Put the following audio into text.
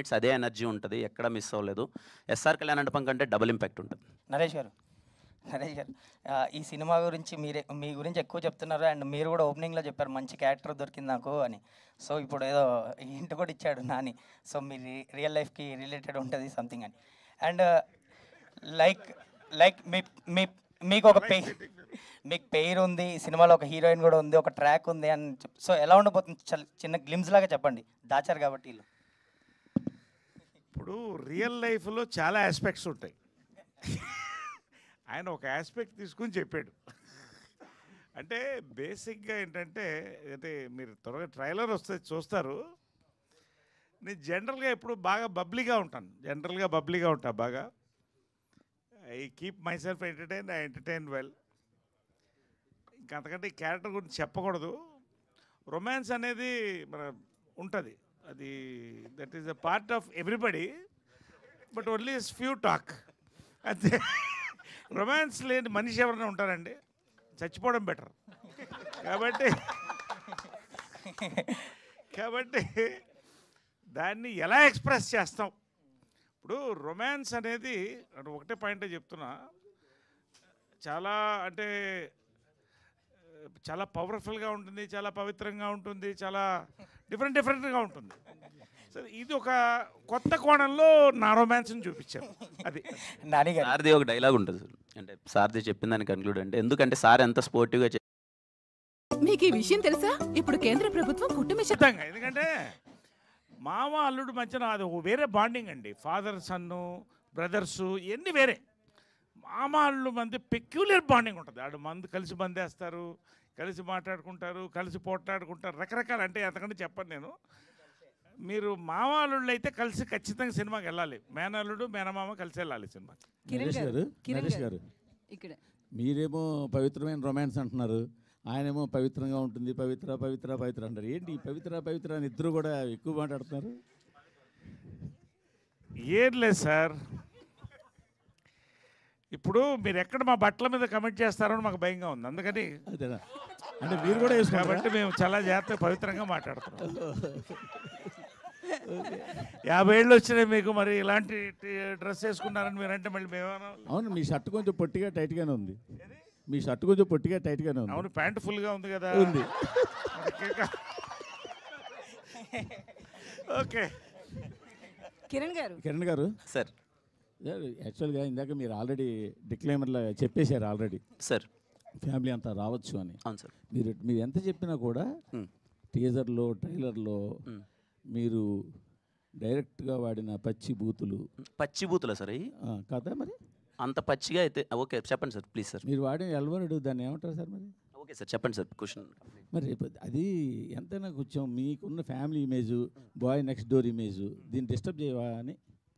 It's అదే energy ఉంటది. ఎక్కడ మిస్ అవ్వలేదు. 'ఎస్ఆర్ కళ్యాణ మండపం' కంటే డబుల్ ఇంపాక్ట్ ఉంటది. నరేష్ గారు, నరేష్ గారు, ఈ సినిమా గురించి మీ గురించి ఎక్కువ చెప్తున్నారు. అండ్ మీరు కూడా ఓపెనింగ్‌లో చెప్పారు మంచి క్యారెక్టర్ దొరికింది నాకు అని. సో, ఇప్పుడు ఏదో హింట్ కూడా ఇచ్చాడు నాని. సో, మీ రియల్ లైఫ్‌కి రిలేటెడ్ ఉంటది సంథింగ్ అని. అండ్ లైక్ లైక్ మీ మీ మీకొక మీకు పెయిర్ ఉంది. ఈ సినిమాలో ఒక హీరోయిన్ కూడా ఉంది. ఒక ట్రాక్ ఉంది అని సో, ఎలా ఉండబోతుంది? చిన్న గ్లిమ్స్ లాగా చెప్పండి. దాచారు కాబట్టి ఈళ్ళు. ఇప్పుడు రియల్ లైఫ్లో చాలా ఆస్పెక్ట్స్ ఉంటాయి. ఆయన ఒక ఆస్పెక్ట్ తీసుకుని చెప్పాడు. అంటే బేసిక్గా ఏంటంటే అంటే మీరు త్వరగా ట్రైలర్ వస్తే చూస్తారు. నేను జనరల్గా ఎప్పుడు బాగా బబ్లీగా ఉంటాను. జనరల్గా బబ్లీగా ఉంటా బాగా. I keep my self entertain, I entertain well. ఇంకా అంతకంటే ఈ క్యారెక్టర్ గురించి చెప్పకూడదు. రొమాన్స్ అనేది మన ఉంటుంది. అది that is a part of everybody, but only is few talk అంతే. రొమాన్స్ లేని మనిషి ఎవరైనా ఉంటారండి? చచ్చిపోవడం బెటర్. కాబట్టి కాబట్టి దాన్ని ఎలా ఎక్స్ప్రెస్ చేస్తాం? ఇప్పుడు రొమాన్స్ అనేది ఒకటే పాయింటే చెప్తున్నా, చాలా అంటే చాలా పవర్ఫుల్గా ఉంటుంది, చాలా పవిత్రంగా ఉంటుంది, చాలా డిఫరెంట్గా ఉంటుంది. సరే, ఇది ఒక కొత్త కోణంలో నా రొమాన్స్ని చూపించాను. అది నాని గారు, సార్ది ఒక డైలాగ్ ఉంటుంది సార్. అంటే సార్ది చెప్పిన దాన్ని కన్క్లూడ్ అంటే, ఎందుకంటే సార్ ఎంత స్పోర్టివ్‌గా మీకు ఈ విషయం తెలుసా? ఇప్పుడు కేంద్ర ప్రభుత్వం ఖచ్చితంగా. ఎందుకంటే మామ అల్లుడు మధ్యన అది వేరే బాండింగ్ అండి. ఫాదర్ సన్ను, బ్రదర్సు ఇవన్నీ వేరే. మామ అల్లుడు మంది పెక్యులర్ బాండింగ్ ఉంటుంది. ఆడు మందు కలిసి బందేస్తారు, కలిసి మాట్లాడుకుంటారు, కలిసి పోట్లాడుకుంటారు, రకరకాల. అంటే అంతకంటే చెప్పను నేను. మీరు మామ అల్లుళ్ళు అయితే కలిసి ఖచ్చితంగా సినిమాకి వెళ్ళాలి. మేనల్లుడు మేనమామ కలిసి వెళ్ళాలి సినిమాకి. నరేష్ గారు, మీరేమో పవిత్రమైన రొమాన్స్ అంటున్నారు, ఆయనేమో పవిత్రంగా ఉంటుంది, పవిత్ర పవిత్ర పవిత్ర అంటారు. ఏంటి పవిత్ర పవిత్ర అని ఇద్దరు కూడా ఎక్కువ మాట్లాడుతున్నారు? ఏం లేదు సార్, ఇప్పుడు మీరు ఎక్కడ మా బట్టల మీద కమెంట్ చేస్తారో అని మాకు భయంగా ఉంది. అందుకని అదేనా అంటే మీరు కూడా కాబట్టి మేము చాలా జాగ్రత్తగా పవిత్రంగా మాట్లాడుతున్నాం. 50 ఏళ్ళు వచ్చినాయి మీకు, మరి ఇలాంటి డ్రెస్ వేసుకున్నారని మీరంటే మళ్ళీ మేమేమన్నా? అవును, మీ షర్ట్ కొంచెం పొట్టిగా టైట్గానే ఉంది. మీ షర్ట్ కొంచెం పొట్టిగా టైట్గానే ఉంది. అవును, ప్యాంట్ ఫుల్గా ఉంది కదా. ఉంది. ఓకే. కిరణ్ గారు సార్. యాక్చువల్గా ఇందాక మీరు ఆల్రెడీ డిక్లైమర్లో చెప్పేశారు ఆల్రెడీ, సార్ ఫ్యామిలీ అంతా రావచ్చు అని. అవును సార్. మీరు ఎంత చెప్పినా కూడా టీజర్లో ట్రైలర్లో మీరు డైరెక్ట్గా వాడిన పచ్చి బూతులు సార్ అవి కదా, మరి అంత పచ్చిగా అయితే ఓకే చెప్పండి సార్ ప్లీజ్ సార్. మీరు వాడిన ఎల్వరుడు దాన్ని ఏమంటారు సార్? మరి ఓకే సార్ చెప్పండి సార్ క్వశ్చన్. మరి అది ఎంతైనా కొంచెం మీకున్న family image, boy next door image దీన్ని డిస్టర్బ్ చేయవా అని.